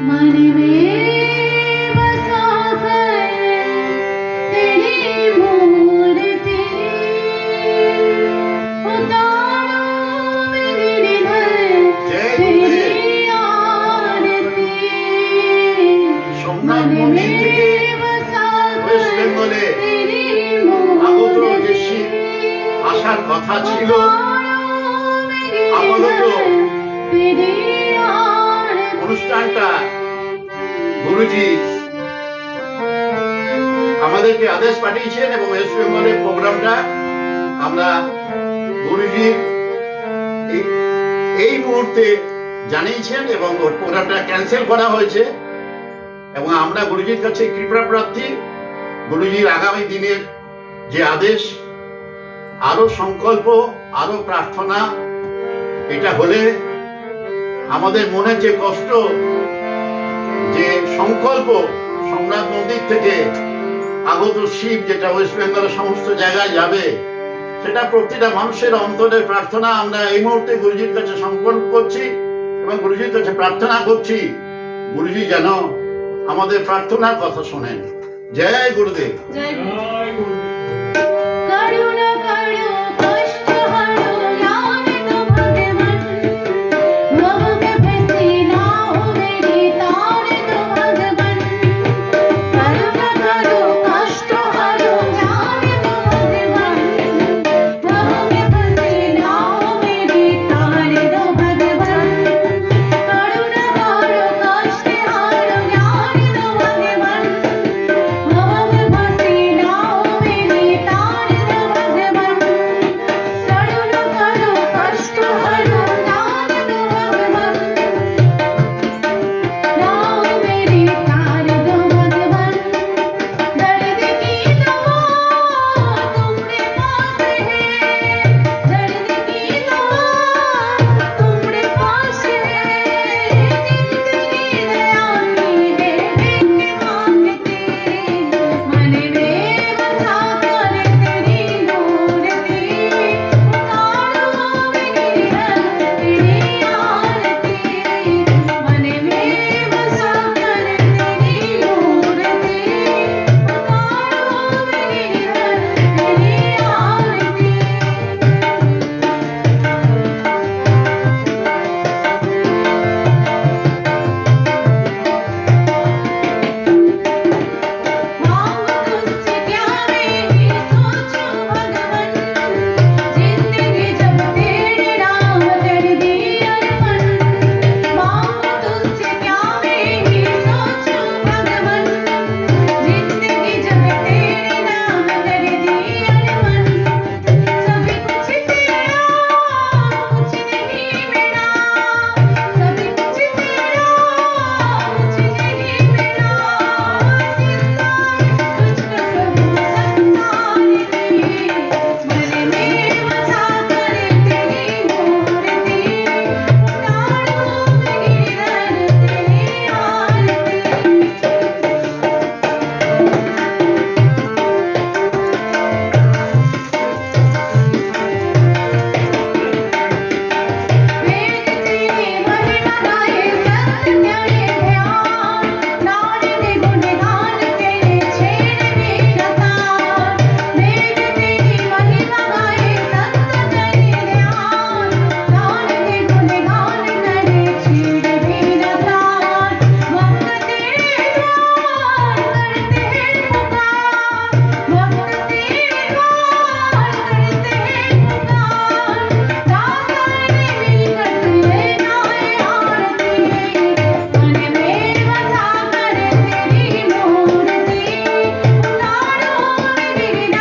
मन में बसा है तेरी मूर्ति, उतारो मेरे हृदय तेरी आरती। সোমনাথ মন্দির থেকে ওয়েস্ট বেঙ্গলে আগত যে শিব আসার কথা ছিল, আপাতত অনুষ্ঠানটা গুরুজি আমাদেরকে আদেশ পাঠিয়েছেন এবং ওয়েস্ট বেঙ্গলের প্রোগ্রামটা আমরা গুরুজির এই মুহূর্তে জানিয়েছেন এবং ওর প্রোগ্রামটা ক্যান্সেল করা হয়েছে। এবং আমরা গুরুজির কাছে কৃপা প্রার্থী, গুরুজির আগামী দিনের যে আদেশ, আরো সংকল্প, আরো প্রার্থনা, এটা হলে আমাদের মনে যে কষ্ট, যে সংকল্প সোমনাথ মন্দির থেকে আগত শিব যেটা ওয়েস্ট বেঙ্গলের সমস্ত জায়গায় যাবে, সেটা প্রতিটা মানুষের অন্তরের প্রার্থনা আমরা এই মুহূর্তে গুরুজির কাছে সংকল্প করছি এবং গুরুজির কাছে প্রার্থনা করছি গুরুজি যেন আমাদের প্রার্থনার কথা শোনেন। জয় গুরুদেব। জয় গুরুদেব।